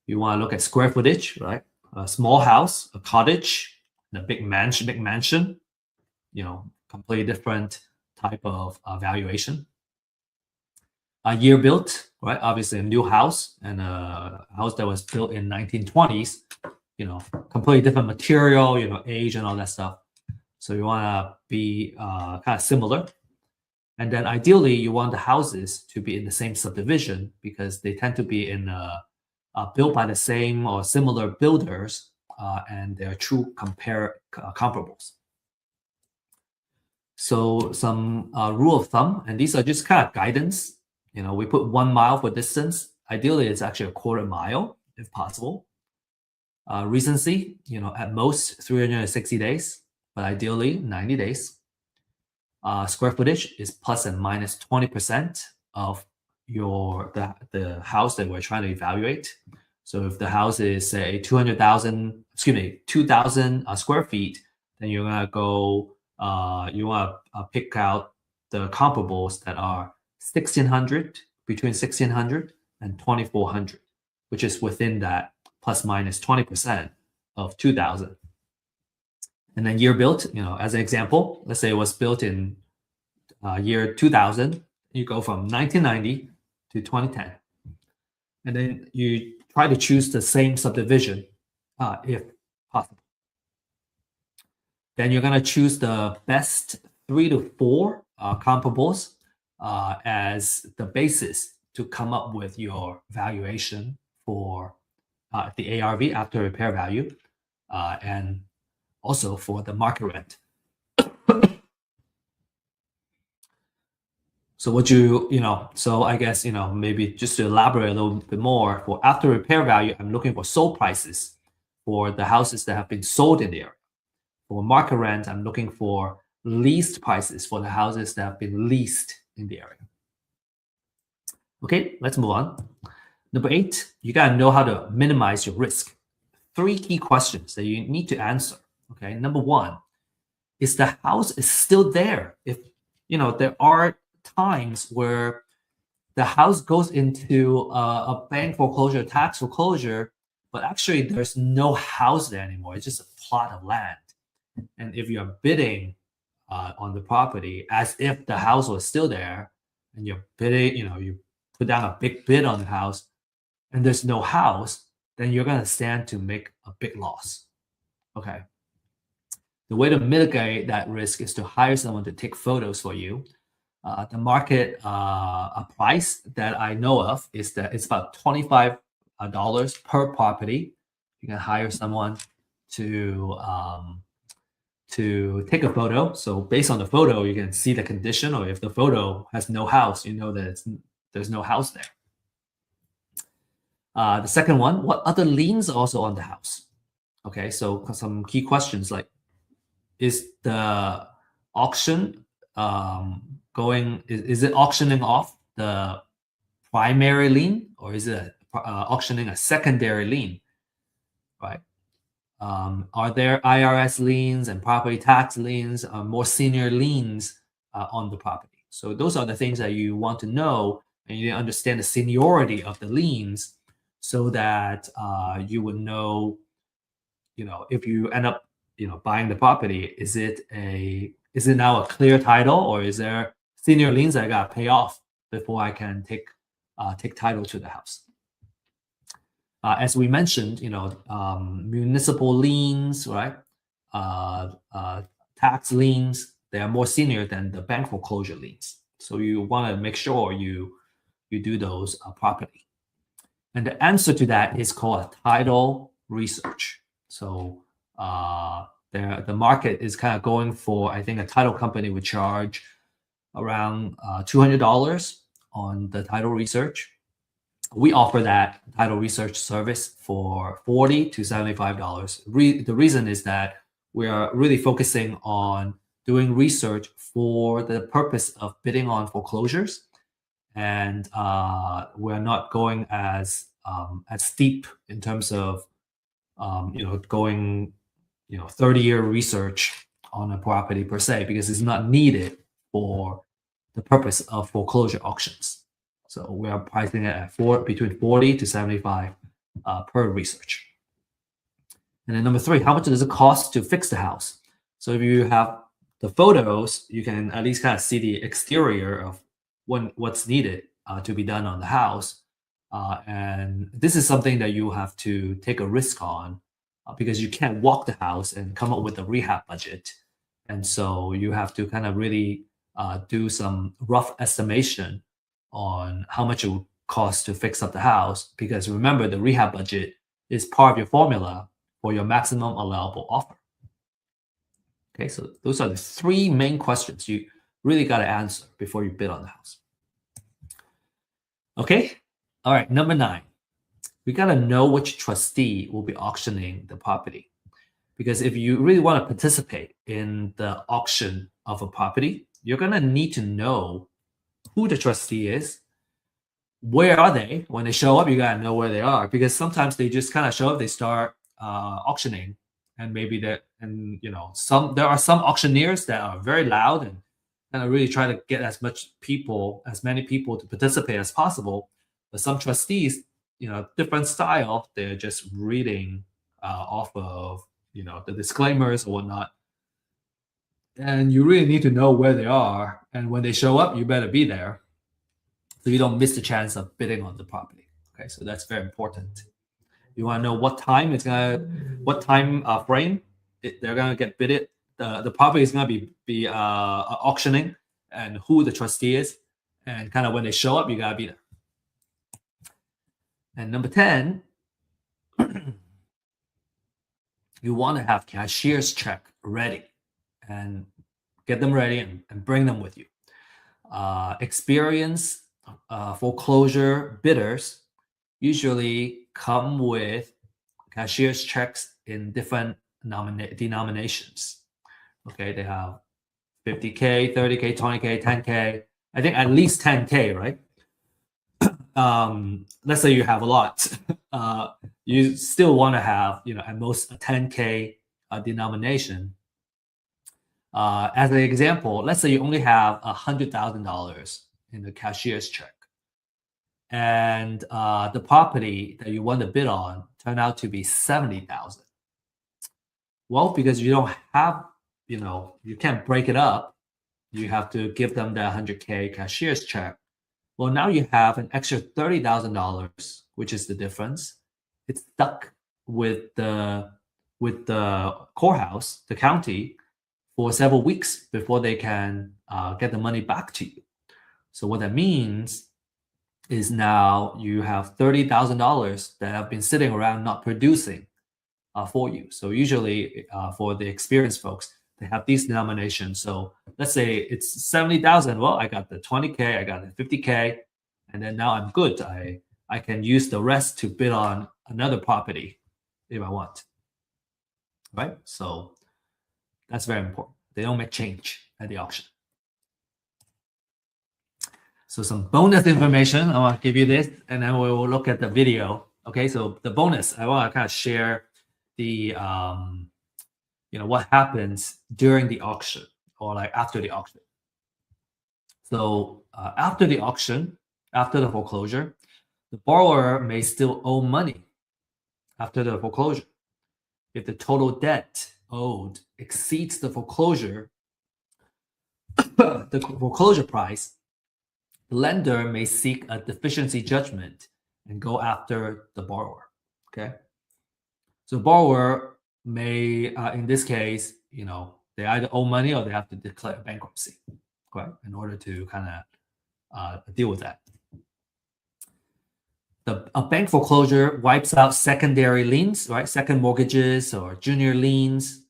You want to look at square footage, right? A small house, a cottage, a big mansion, completely different type of valuation. A year built, right? Obviously a new house and a house that was built in 1920s, completely different material, age and all that stuff. So you want to be kind of similar. And then ideally you want the houses to be in the same subdivision, because they tend to be in built by the same or similar builders, and they're true comparables. So some rule of thumb, and these are just kind of guidance. We put 1 mile for distance. Ideally, it's actually a quarter mile if possible. Recency, at most 360 days, but ideally 90 days. Square footage is plus and minus 20% of the house that we're trying to evaluate. So if the house is say 2,000 square feet, then you're gonna go. You want to pick out the comparables that are 1,600, between 1,600 and 2,400, which is within that plus minus 20% of 2,000. And then year built, as an example, let's say it was built in year 2000. You go from 1990 to 2010, and then you try to choose the same subdivision if possible. Then you're going to choose the best 3 to 4 comparables as the basis to come up with your valuation for the ARV, after repair value, and also for the market rent. So so I guess, maybe just to elaborate a little bit more, for after repair value, I'm looking for sold prices for the houses that have been sold in the area. For market rent, I'm looking for leased prices for the houses that have been leased in the area. Okay, let's move on. Number 8, you gotta know how to minimize your risk. 3 key questions that you need to answer. Okay, number 1, is the house is still there? If there are times where the house goes into a bank foreclosure, tax foreclosure, but actually there's no house there anymore. It's just a plot of land. And if you're bidding on the property as if the house was still there, and you're bidding, you put down a big bid on the house, and there's no house, then you're going to stand to make a big loss. Okay. The way to mitigate that risk is to hire someone to take photos for you. The market a price that I know of is that it's about $25 per property. You can hire someone to take a photo. So based on the photo, you can see the condition, or if the photo has no house, you know that there's no house there. The second one, what other liens are also on the house? Okay, so some key questions like, is the auction is it auctioning off the primary lien, or is it auctioning a secondary lien, right? Are there IRS liens and property tax liens, more senior liens on the property? So those are the things that you want to know, and you understand the seniority of the liens, so that you would know, if you end up, buying the property, is it now a clear title, or is there senior liens I got to pay off before I can take title to the house? As we mentioned, municipal liens, right? Tax liens, they are more senior than the bank foreclosure liens. So you want to make sure you do those properly. And the answer to that is called a title research. So the market is kind of going for, I think a title company would charge around $200 on the title research. We offer that title research service for $40 to $75. The reason is that we are really focusing on doing research for the purpose of bidding on foreclosures, and we're not going as steep in terms of going 30-year research on a property per se, because it's not needed for the purpose of foreclosure auctions. So we are pricing it at between 40 to 75 per research. And then number 3, how much does it cost to fix the house? So if you have the photos, you can at least kind of see the exterior of what's needed to be done on the house. And this is something that you have to take a risk on, because you can't walk the house and come up with a rehab budget. And so you have to kind of really do some rough estimation on how much it would cost to fix up the house, because remember, the rehab budget is part of your formula for your maximum allowable offer. Okay, so those are the 3 main questions you really got to answer before you bid on the house. Okay, all right, number 9. We got to know which trustee will be auctioning the property. Because if you really want to participate in the auction of a property, you're going to need to know who the trustee is. Where are they? When they show up, you got to know where they are, because sometimes they just kind of show up, they start auctioning, and maybe there are some auctioneers that are very loud and kind of really try to get as many people to participate as possible. But some trustees, different style, they're just reading off of the disclaimers or whatnot, and you really need to know where they are, and when they show up, you better be there, so you don't miss the chance of bidding on the property. Okay, so that's very important. You want to know what time frame they're gonna get bidded. The property is gonna be auctioning, and who the trustee is, and kind of when they show up, you gotta be there. And number 10, you want to have cashier's check ready, and get them ready and bring them with you. Experienced foreclosure bidders usually come with cashier's checks in different denominations. Okay, they have 50K, 30K, 20K, 10K. I think at least 10K, right? Let's say you have a lot. You still want to have, at most a 10K denomination. As an example, let's say you only have $100,000 in the cashier's check, and the property that you want to bid on turned out to be 70,000. Well, because you don't have, you can't break it up. You have to give them the 100K cashier's check. Well, now you have an extra $30,000, which is the difference. It's stuck with the courthouse, the county, for several weeks before they can get the money back to you. So what that means is now you have $30,000 that have been sitting around not producing for you. So usually for the experienced folks, they have these denominations. So let's say it's 70,000. Well, I got the 20K, I got the 50K, and then now I'm good. I can use the rest to bid on another property if I want. Right? So that's very important. They don't make change at the auction. So some bonus information, I want to give you this, and then we will look at the video. Okay, so the bonus, I want to kind of share the what happens during the auction or like after the auction. So after the auction, after the foreclosure, the borrower may still owe money after the foreclosure. If the total debt owed exceeds the foreclosure price, the lender may seek a deficiency judgment and go after the borrower. Okay, so the borrower may, in this case, they either owe money or they have to declare bankruptcy, right, in order to kind of deal with that. A bank foreclosure wipes out secondary liens, right, second mortgages or junior liens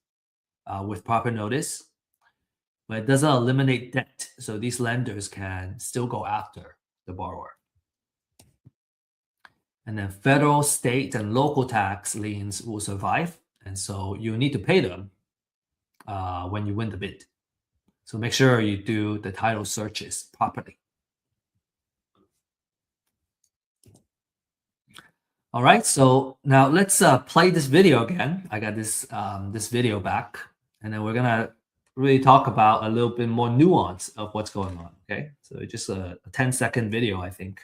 with proper notice, but it doesn't eliminate debt. So these lenders can still go after the borrower. And then federal, state, and local tax liens will survive. And so you need to pay them when you win the bid. So make sure you do the title searches properly. All right, so now let's play this video again. I got this this video back, and then we're gonna really talk about a little bit more nuance of what's going on. Okay, so it's just a 10-second video, I think.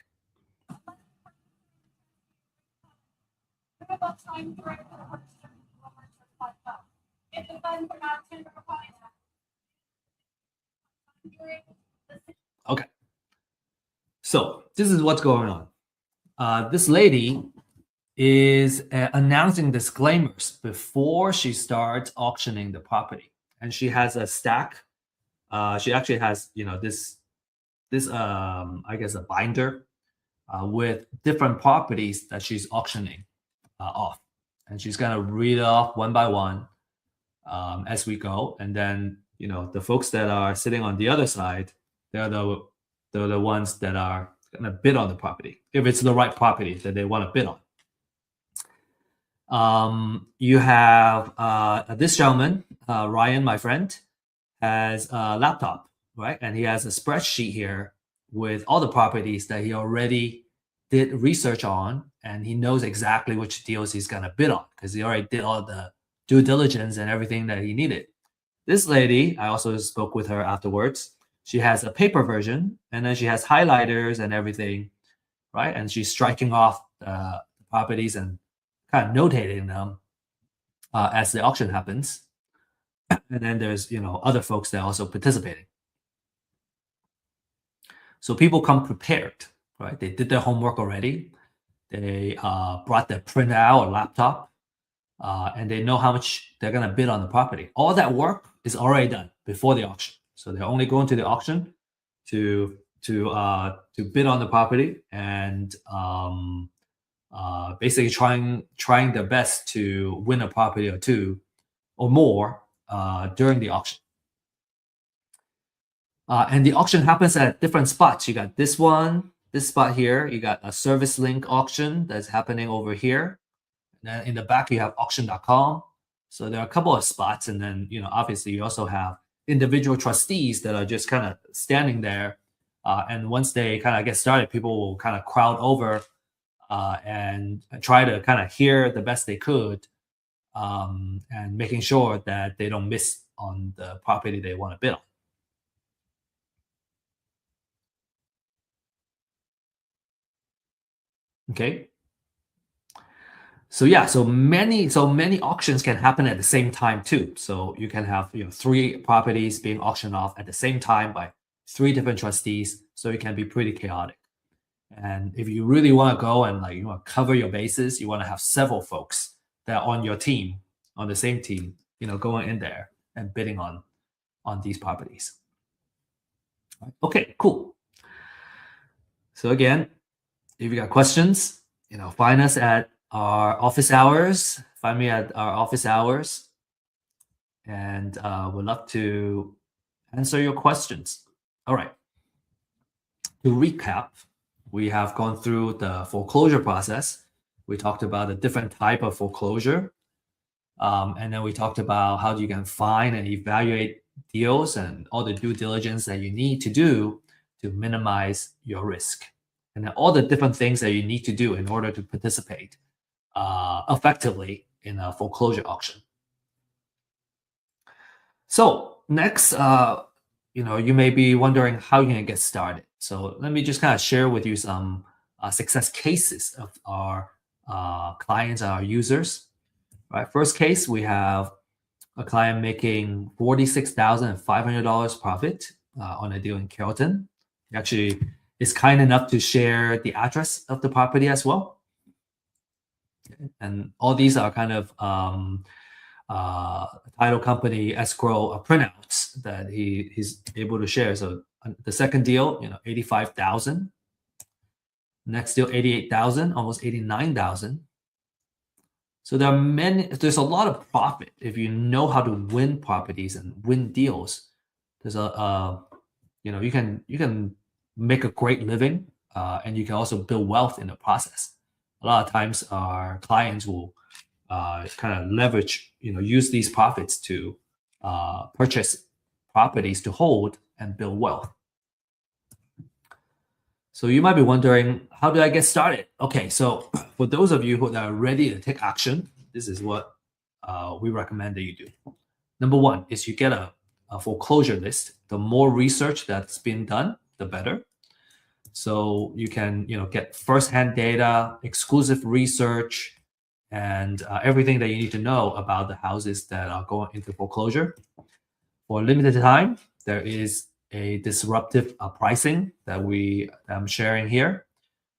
Okay, so this is what's going on. This lady is announcing disclaimers before she starts auctioning the property, and she has a stack. She actually has, this I guess a binder with different properties that she's auctioning off, and she's gonna read it off one by one as we go, and then the folks that are sitting on the other side, they're the ones that are gonna bid on the property if it's the right property that they want to bid on. You have this gentleman, Ryan, my friend, has a laptop, right? And he has a spreadsheet here with all the properties that he already did research on, and he knows exactly which deals he's going to bid on because he already did all the due diligence and everything that he needed. This lady, I also spoke with her afterwards. She has a paper version, and then she has highlighters and everything, right? And she's striking off the properties and kind of notating them as the auction happens. And then there's other folks that are also participating. So people come prepared, right? They did their homework already. They brought their printout or laptop, and they know how much they're gonna bid on the property. All that work is already done before the auction. So they're only going to the auction to bid on the property and basically trying their best to win a property or two or more during the auction. And the auction happens at different spots. You got this one, this spot here. You got a service link auction that's happening over here. And then in the back, you have auction.com. So there are a couple of spots. And then, obviously you also have individual trustees that are just kind of standing there. And once they kind of get started, people will kind of crowd over and try to kind of hear the best they could and making sure that they don't miss on the property they want to bid on. Okay. So yeah, so many auctions can happen at the same time too. So you can have three properties being auctioned off at the same time by three different trustees. So it can be pretty chaotic. And if you really want to go and you want to cover your bases, you want to have several folks that are on your team, on the same team, going in there and bidding on these properties. Okay, cool. So again, if you got questions, find us at our office hours. Find me at our office hours, and we'd love to answer your questions. All right. To recap, we have gone through the foreclosure process. We talked about the different type of foreclosure, and then we talked about how you can find and evaluate deals and all the due diligence that you need to do to minimize your risk, and then all the different things that you need to do in order to participate effectively in a foreclosure auction. So next, you may be wondering how you can get started. So let me just kind of share with you some success cases of our clients, our users. Right, first case, we have a client making $46,500 profit on a deal in Carrollton. He actually is kind enough to share the address of the property as well. And all these are kind of title company escrow printouts that he's able to share. So the second deal, 85,000. Next deal, 88,000, almost 89,000. So there's a lot of profit if you know how to win properties and win deals. There's you can make a great living, and you can also build wealth in the process. A lot of times our clients will kind of leverage, use these profits to purchase properties to hold and build wealth. So you might be wondering, how do I get started? Okay, so for those of you who are ready to take action, this is what we recommend that you do. Number one is you get a foreclosure list. The more research that's been done, the better. So you can, get firsthand data, exclusive research, and everything that you need to know about the houses that are going into foreclosure. For a limited time, there is a disruptive pricing that I'm sharing here.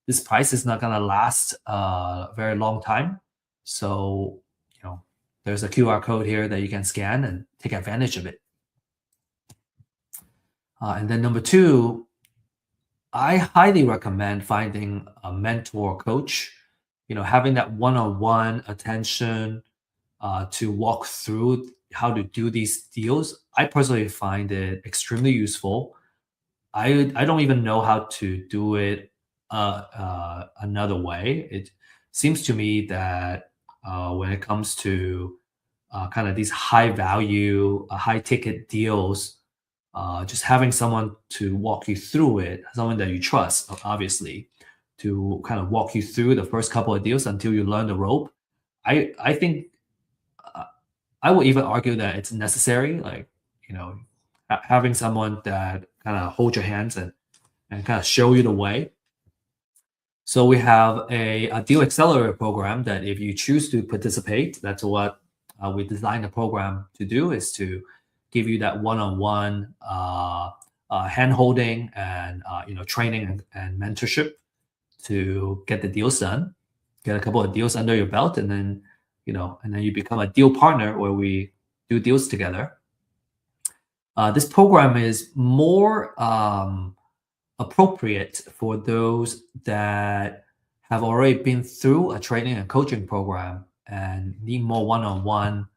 This price is not going to last a very long time. So, there's a QR code here that you can scan and take advantage of it. And then number two, I highly recommend finding a mentor coach, having that one-on-one attention to walk through how to do these deals. I personally find it extremely useful. I don't even know how to do it another way. It seems to me that when it comes to kind of these high value, high ticket deals, just having someone to walk you through it, someone that you trust, obviously, to kind of walk you through the first couple of deals until you learn the rope. I think I would even argue that it's necessary, having someone that kind of hold your hands and kind of show you the way. So we have a deal accelerator program that if you choose to participate, that's what we designed the program to do, is to give you that one-on-one hand holding and training and mentorship to get the deals done, get a couple of deals under your belt, and then you become a deal partner where we do deals together. This program is more appropriate for those that have already been through a training and coaching program and need more one-on-one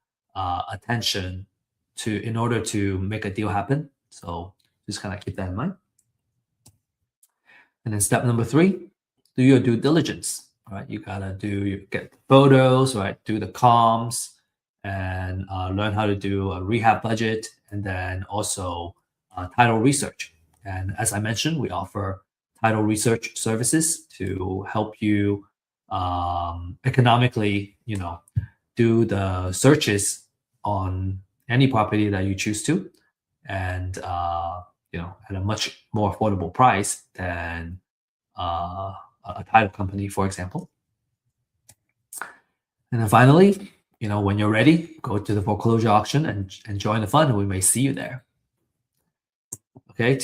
attention in order to make a deal happen. So just kind of keep that in mind. And then step number three, do your due diligence. Right, you gotta get photos, right? Do the comms, and learn how to do a rehab budget, and then also title research. And as I mentioned, we offer title research services to help you economically, do the searches on any property that you choose to, and at a much more affordable price than a title company, for example. And then finally, when you're ready, go to the foreclosure auction and join the fund. We may see you there. Okay,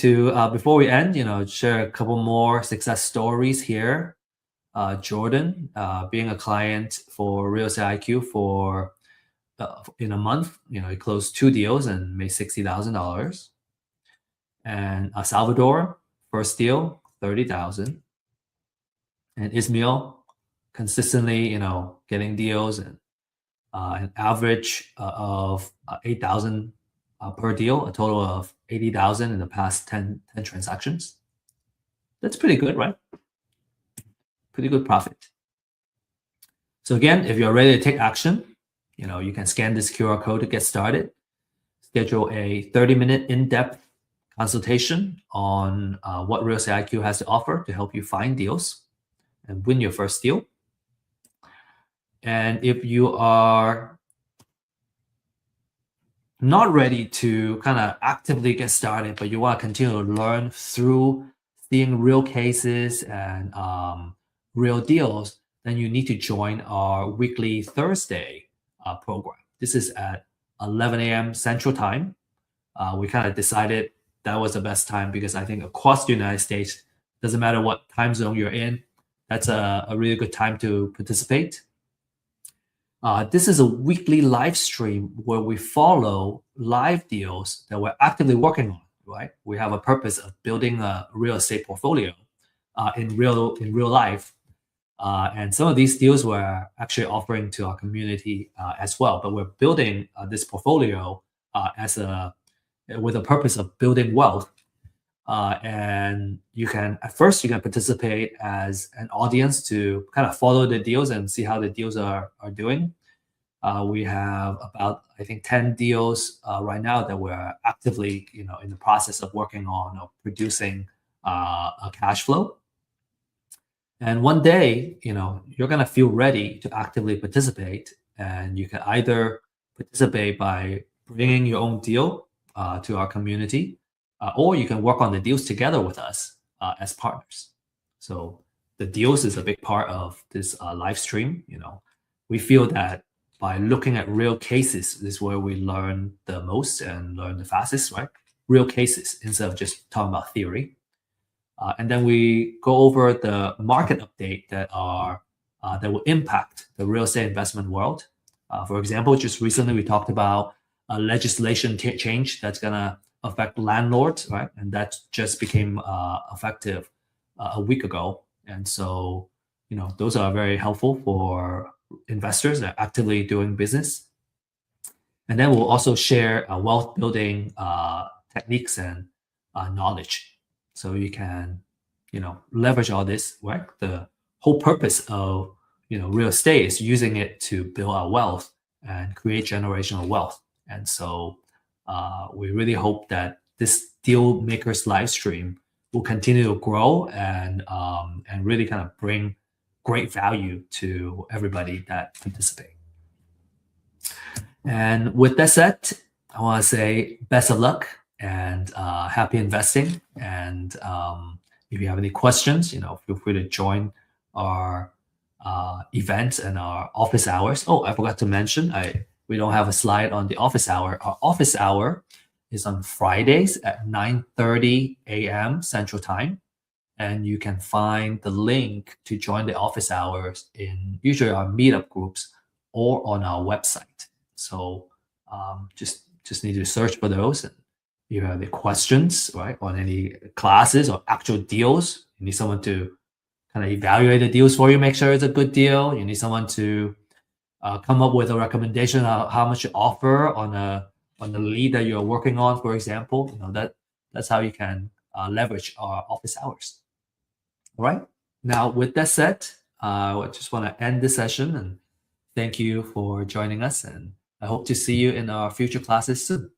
before we end, share a couple more success stories here. Jordan, being a client for Real Estate IQ for in a month, he closed 2 deals and made $60,000. And Salvador, first deal, 30,000. And Ismail, consistently, getting deals and an average of 8,000 per deal, a total of 80,000 in the past 10 transactions. That's pretty good, right? Pretty good profit. So again, if you're ready to take action, you can scan this QR code to get started. Schedule a 30-minute in-depth consultation on what Real Estate IQ has to offer to help you find deals and win your first deal. And if you are not ready to kind of actively get started, but you want to continue to learn through seeing real cases and real deals, then you need to join our weekly Thursday program. This is at 11 a.m. Central Time. We kind of decided that was the best time because I think across the United States, doesn't matter what time zone you're in, that's a really good time to participate. This is a weekly live stream where we follow live deals that we're actively working on, right? We have a purpose of building a real estate portfolio in real life. And some of these deals we're actually offering to our community as well. But we're building this portfolio with a purpose of building wealth. And at first you can participate as an audience to kind of follow the deals and see how the deals are doing. We have about, I think, 10 deals right now that we're actively, in the process of working on or producing a cash flow. And one day, you're going to feel ready to actively participate. And you can either participate by bringing your own deal to our community, or you can work on the deals together with us as partners. So the deals is a big part of this live stream. We feel that by looking at real cases is where we learn the most and learn the fastest, right? Real cases instead of just talking about theory. And then we go over the market update that will impact the real estate investment world. For example, just recently we talked about a legislation change that's going to affect landlords, right? And that just became effective a week ago. And so, those are very helpful for investors that are actively doing business. And then we'll also share wealth building techniques and knowledge. So you can, leverage all this, right? The whole purpose of, real estate is using it to build our wealth and create generational wealth. And so we really hope that this Deal Makers live stream will continue to grow and really kind of bring great value to everybody that participate. And with that said, I want to say best of luck and happy investing. And if you have any questions, feel free to join our events and our office hours. Oh, I forgot to mention, we don't have a slide on the office hour. Our office hour is on Fridays at 9:30 a.m. Central Time. And you can find the link to join the office hours in usually our meetup groups or on our website. So just need to search for those. And if you have any questions, right, on any classes or actual deals, you need someone to kind of evaluate the deals for you, make sure it's a good deal. You need someone to come up with a recommendation of how much you offer on the lead that you're working on, for example. That's how you can leverage our office hours. All right. Now, with that said, I just want to end this session and thank you for joining us. And I hope to see you in our future classes soon.